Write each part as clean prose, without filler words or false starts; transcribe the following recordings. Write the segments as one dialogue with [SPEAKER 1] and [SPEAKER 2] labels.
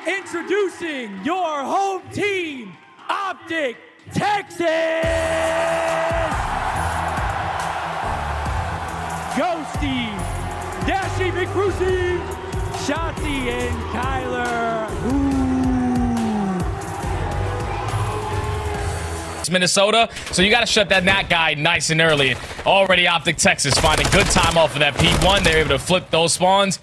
[SPEAKER 1] Introducing your home team, OpTic Texas! Ghosty, Dashy McBrucey, Shotzzy and Kyler.
[SPEAKER 2] It's Minnesota, so you got to shut that Mack guy nice and early. Already OpTic Texas finding good time off of that P1. They're able to flip those spawns.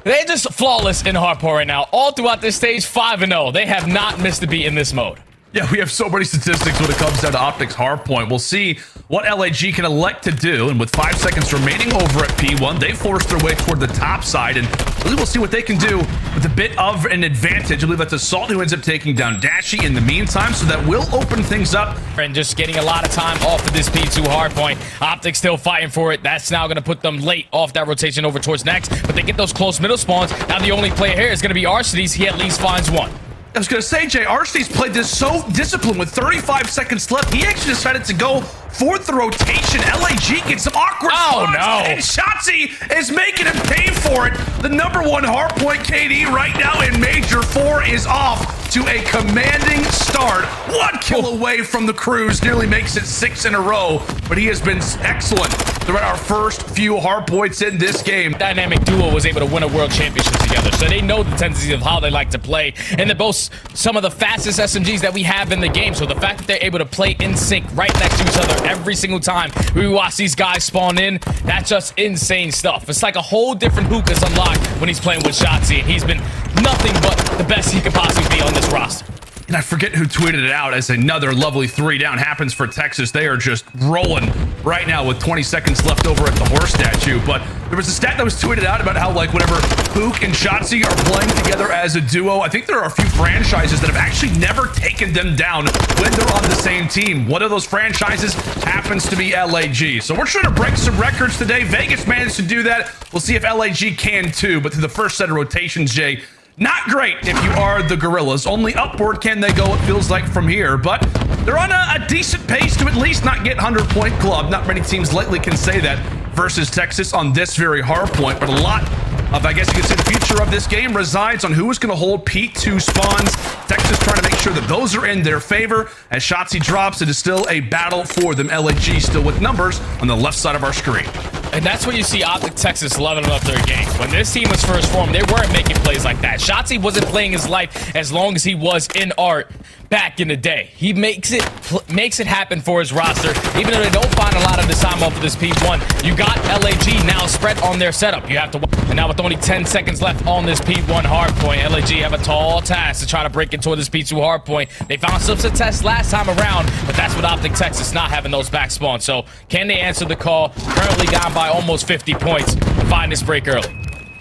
[SPEAKER 2] They're just flawless in hardcore right now. All throughout this stage, 5-0. They have not missed a beat in this mode.
[SPEAKER 3] Yeah, we have so many statistics when it comes down to OpTic's hardpoint. We'll see what LAG can elect to do, and with 5 seconds remaining over at P1, they forced their way toward the top side, and really we'll see what they can do with a bit of an advantage. I believe that's Assault who ends up taking down Dashy in the meantime, so that will open things up.
[SPEAKER 2] And just getting a lot of time off of this P2 hardpoint. OpTic still fighting for it. That's now going to put them late off that rotation over towards next, but they get those close middle spawns. Now the only player here is going to be Arcitys. He at least finds one.
[SPEAKER 3] I was going to say, Jay, Arcety's played this so disciplined with 35 seconds left. He actually decided to go for the rotation. LAG gets some awkward spots,
[SPEAKER 2] no.
[SPEAKER 3] and Shotzzy is making him pay for it. The #1 hardpoint KD right now in Major 4 is off to a commanding start. 1 kill away from the cruise, nearly makes it 6 in a row, but he has been excellent throughout our first few hardpoints in this game.
[SPEAKER 2] Dynamic duo was able to win a world championship together, so they know the tendencies of how they like to play, and they're both some of the fastest SMGs that we have in the game. So the fact that they're able to play in sync right next to each other every single time we watch these guys spawn in, that's just insane stuff. It's like a whole different Huke is unlocked when he's playing with Shotzzy, and he's been nothing but the best he could possibly be on this roster.
[SPEAKER 3] And I forget who tweeted it out as another lovely 3 down happens for Texas. They are just rolling right now with 20 seconds left over at the horse statue. But there was a stat that was tweeted out about how, like, whenever Huke and Shotzzy are playing together as a duo, I think there are a few franchises that have actually never taken them down when they're on the same team. One of those franchises happens to be LAG. So we're trying to break some records today. Vegas managed to do that. We'll see if LAG can too. But through the first set of rotations, Jay, not great if you are the Guerrillas. Only upward can they go, it feels like, from here. But they're on a decent pace to at least not get 100-point club. Not many teams lately can say that versus Texas on this very hard point. But a lot of, I guess you could say, the future of this game resides on who is going to hold P2 spawns. Texas trying to make sure that those are in their favor. As Shotzzy drops, it is still a battle for them. LAG still with numbers on the left side of our screen.
[SPEAKER 2] And that's where you see OpTic Texas leveling up their game. When this team was first formed, they weren't making plays like that. Shotzzy wasn't playing his life as long as he was in art back in the day. He makes it happen for his roster, even though they don't find a lot of the time off of this P1. You got LAG now spread on their setup. You have to, and now with only 10 seconds left on this P1 hardpoint, LAG have a tall task to try to break into this P2 hardpoint. They found some success last time around, but that's with OpTic Texas not having those back spawns. So can they answer the call? Currently down by almost 50 points and find this break early.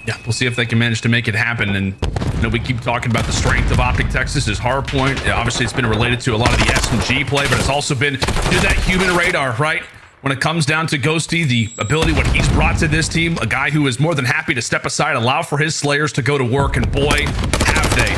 [SPEAKER 3] Yeah, we'll see if they can manage to make it happen. And you know, we keep talking about the strength of OpTic Texas is hardpoint. Yeah, obviously, it's been related to a lot of the SMG play, but it's also been to that human radar, right? When it comes down to Ghosty, the ability, what he's brought to this team, a guy who is more than happy to step aside, allow for his Slayers to go to work, and boy, have they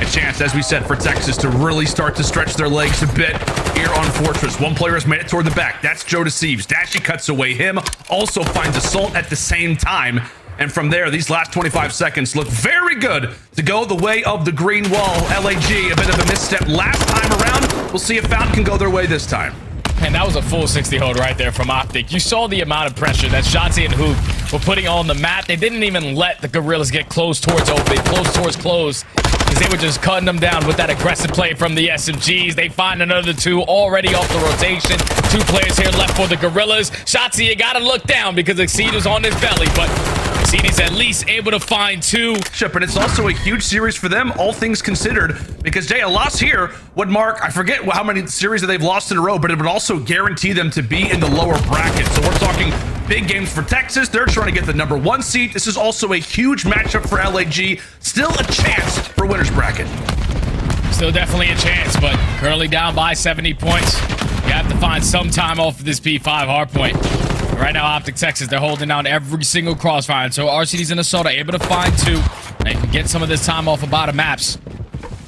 [SPEAKER 3] a chance, as we said, for Texas to really start to stretch their legs a bit here on Fortress. One player has made it toward the back. That's Joe Deceives. Dashy cuts away him, also finds Assault at the same time. And from there, these last 25 seconds look very good to go the way of the green wall. LAG, a bit of a misstep last time around. We'll see if Fountain can go their way this time.
[SPEAKER 2] And that was a full 60 hold right there from OpTic. You saw the amount of pressure that Shotzzy and Huke were putting on the map. They didn't even let the Guerrillas get close towards open, close towards close, because they were just cutting them down with that aggressive play from the SMGs. They find another 2 already off the rotation. 2 players here left for the Guerrillas. Shotzzy, you gotta look down because Exceed was on his belly, but Exceed's at least able to find 2.
[SPEAKER 3] Chip, and it's also a huge series for them, all things considered, because Jay, a loss here would mark, I forget how many series that they've lost in a row, but it would also guarantee them to be in the lower bracket. So we're talking big games for Texas. They're trying to get the #1 seed. This is also a huge matchup for LAG. Still a chance for winner's bracket.
[SPEAKER 2] Still definitely a chance, but currently down by 70 points. You have to find some time off of this P5 hardpoint. Right now, OpTic Texas, they're holding down every single crossfire. So RCD's and Assault are able to find 2. They can get some of this time off of bottom maps.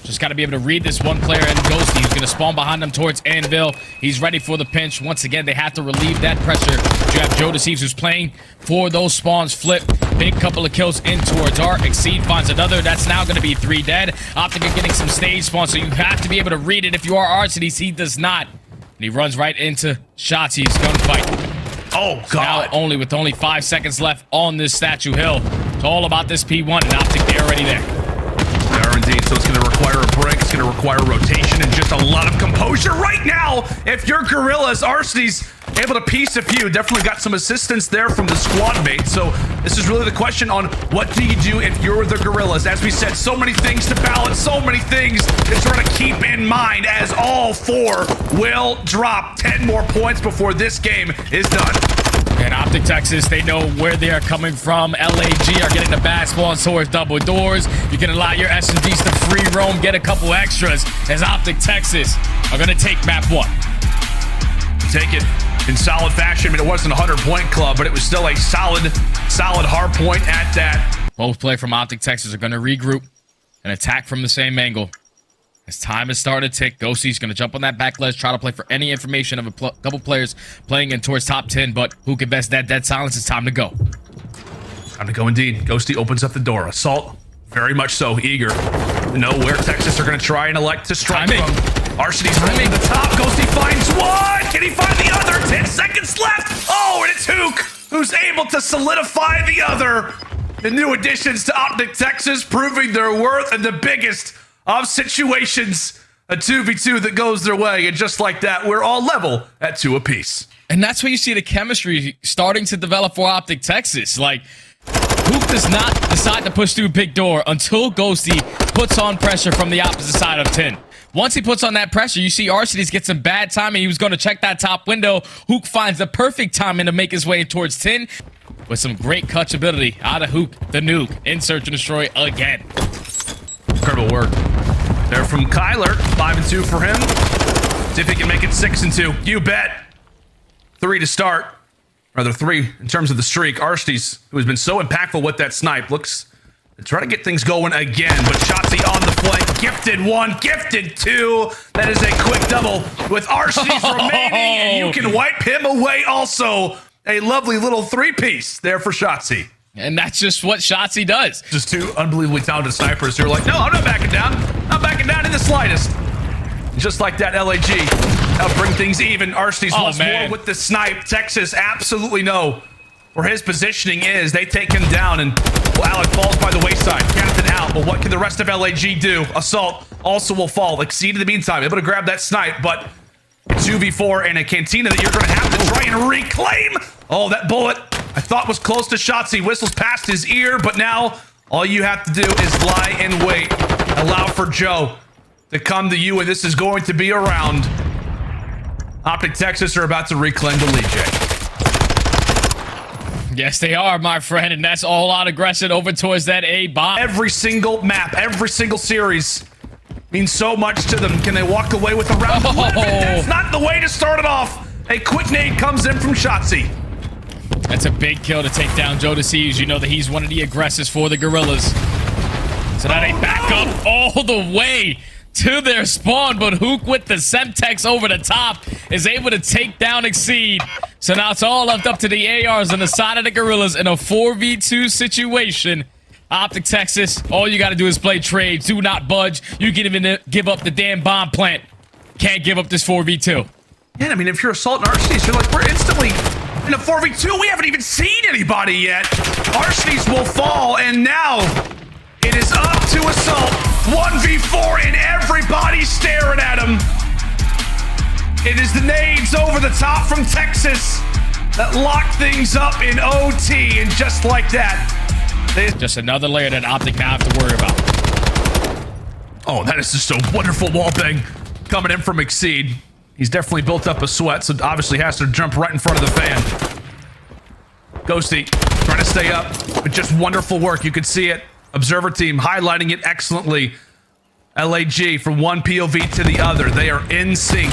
[SPEAKER 2] Just got to be able to read this one player and Ghosty. He's going to spawn behind them towards Anvil. He's ready for the pinch. Once again, they have to relieve that pressure. You have Joe Thieves who's playing for those spawns. Flip. Big couple of kills in towards Art. Exceed finds another. That's now going to be 3 dead. OpTic are getting some stage spawns, so you have to be able to read it. If you are Arcades, he does not. And he runs right into Shotzzy's gunfight.
[SPEAKER 3] Oh, God.
[SPEAKER 2] Now with only 5 seconds left on this statue hill. It's all about this P1, and OpTic, they're already there.
[SPEAKER 3] They are indeed, so it's going to require a break. It's going to require rotation and just a lot of composure right now. If you're Guerrillas, Arcedy's able to piece a few. Definitely got some assistance there from the squad mate. So this is really the question on what do you do if you're the Guerrillas? As we said, so many things to balance, so many things to sort of keep in mind as all 4 will drop 10 more points before this game is done.
[SPEAKER 2] And OpTic Texas, they know where they are coming from. LAG are getting the bad spawns towards double doors. You can allow your SMGs to free roam, get a couple extras, as OpTic Texas are going to take map 1.
[SPEAKER 3] Take it in solid fashion. I mean, it wasn't a 100-point club, but it was still a solid hard point at that.
[SPEAKER 2] Both play from OpTic Texas are going to regroup and attack from the same angle. As time is starting to tick, Ghosty's going to jump on that back ledge, try to play for any information of a couple players playing in towards top 10, but who can best that dead silence? It's time to go.
[SPEAKER 3] Time to go indeed. Ghosty opens up the door. Assault, very much so, eager to know where Texas are going to try and elect to strike from. Arcedy's rolling the top. Ghosty finds one. Can he find the other? 10 seconds left. Oh, and it's Huke who's able to solidify the other. The new additions to OpTic Texas proving their worth in the biggest of situations. A 2v2 that goes their way, and just like that, we're all level at 2 apiece.
[SPEAKER 2] And that's where you see the chemistry starting to develop for OpTic Texas. Like, Huke does not decide to push through big door until Ghosty puts on pressure from the opposite side of 10. Once he puts on that pressure, you see Arcedes get some bad timing. He was going to check that top window. Huke finds the perfect timing to make his way towards 10 with some great catchability out of Huke, the nuke, in search and destroy again.
[SPEAKER 3] Incredible work there from Kyler. 5-2 for him. See if he can make it 6-2. You bet. 3 to start. Rather 3 in terms of the streak. Arcedes, who has been so impactful with that snipe, looks to try to get things going again. But Shotzzy on the flank. Gifted 1, gifted 2. That is a quick double with Arcedes remaining. And you can wipe him away also. A lovely little 3-piece there for Shotzzy.
[SPEAKER 2] And that's just what Shotzzy does.
[SPEAKER 3] Just 2 unbelievably talented snipers who are like, no, I'm not backing down. I'm backing down in the slightest. Just like that, LAG. That'll bring things even. Arcedes wants more with the snipe. Texas absolutely know where his positioning is. They take him down, and Alec falls by the wayside. Captain out, but what can the rest of LAG do? Assault also will fall. Exceed in the meantime, able to grab that snipe, but 2v4 in a cantina that you're going to have to try and reclaim. Oh, that bullet I thought was close to Shotzzy. Whistles past his ear, but now all you have to do is lie and wait. Allow for Joe to come to you, and this is going to be a round. OpTic Texas are about to reclaim the lead, Jay.
[SPEAKER 2] Yes, they are, my friend, and that's all out aggression over towards that A bomb.
[SPEAKER 3] Every single map, every single series means so much to them. Can they walk away with a round? That's not the way to start it off. A quick nade comes in from Shotzzy.
[SPEAKER 2] That's a big kill to take down Joe Thieves. You know that he's one of the aggressors for the Guerrillas. So now they back up all the way to their spawn, but Huke with the Semtex over the top is able to take down Exceed. So now it's all left up to the ARs on the side of the Guerrillas in a 4v2 situation. OpTic Texas, all you got to do is play trades. Do not budge. You can even give up the damn bomb plant. Can't give up this 4v2.
[SPEAKER 3] Yeah, I mean, if you're Assault and Arcedes, you're like, we're instantly in a 4v2. We haven't even seen anybody yet. Arcedes will fall, and now it is up to Assault. 1v4, and everybody's staring at him. It is the nades over the top from Texas that lock things up in OT, and just like that,
[SPEAKER 2] just another layer that OpTic now have to worry about.
[SPEAKER 3] Oh, that is just a wonderful wall bang coming in from Exceed. He's definitely built up a sweat, so obviously has to jump right in front of the fan. Ghosty trying to stay up, but just wonderful work. You can see it. Observer team highlighting it excellently. LAG from one POV to the other. They are in sync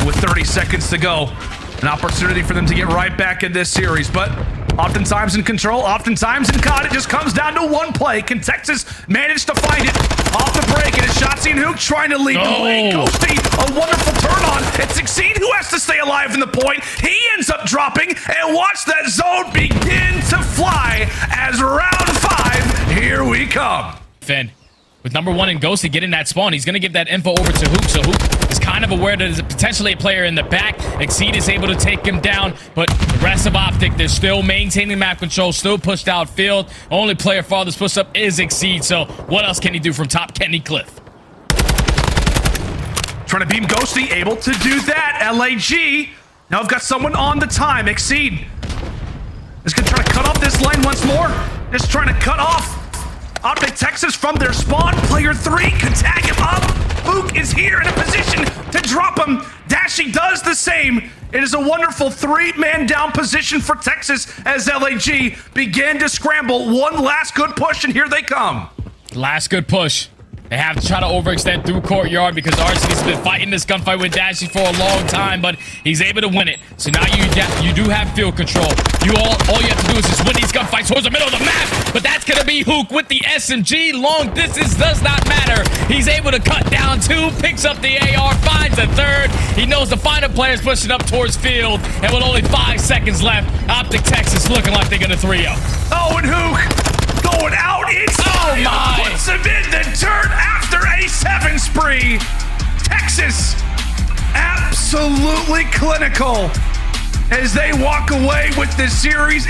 [SPEAKER 3] with 30 seconds to go. An opportunity for them to get right back in this series, but oftentimes in control, oftentimes in COD, it just comes down to one play. Can Texas manage to find it off the break? And it's Shotzzy and Huke trying to lead the way. Ghosty, a wonderful turn on. It's Exceed who has to stay alive in the point. He ends up dropping, and watch that zone begin to fly as round 5, here we come.
[SPEAKER 2] Finn, with number 1 and Ghosty getting that spawn, he's going to give that info over to Huke. So Huke is kind of aware that there's potentially a player in the back. Exceed is able to take him down, but the rest of OpTic, they're still maintaining map control, still pushed outfield. Only player farthest pushed up is Exceed. So what else can he do from top Kenny Cliff?
[SPEAKER 3] Trying to beam Ghosty, able to do that. LAG. Now I've got someone on the time. Exceed is going to try to cut off this lane once more. Just trying to cut off OpTic Texas from their spawn. Player 3 can tag him up. Huke is here in a position to drop him. Dashy does the same. It is a wonderful 3-man down position for Texas as LAG began to scramble. One last good push, and here they come.
[SPEAKER 2] Last good push. They have to try to overextend through courtyard because RC's been fighting this gunfight with Dashy for a long time, but he's able to win it. So now you do have field control. All you have to do is just win these gunfights towards the middle of the map, but that's gonna be Huke with the SMG. Long distance does not matter. He's able to cut down 2, picks up the AR, finds a 3rd. He knows the final player's pushing up towards field, and with only 5 seconds left, OpTic Texas looking like they're gonna 3-0.
[SPEAKER 3] Oh, and Huke going out inside.
[SPEAKER 2] Oh my!
[SPEAKER 3] Puts him in the turn after a 7 spree. Texas absolutely clinical as they walk away with this series.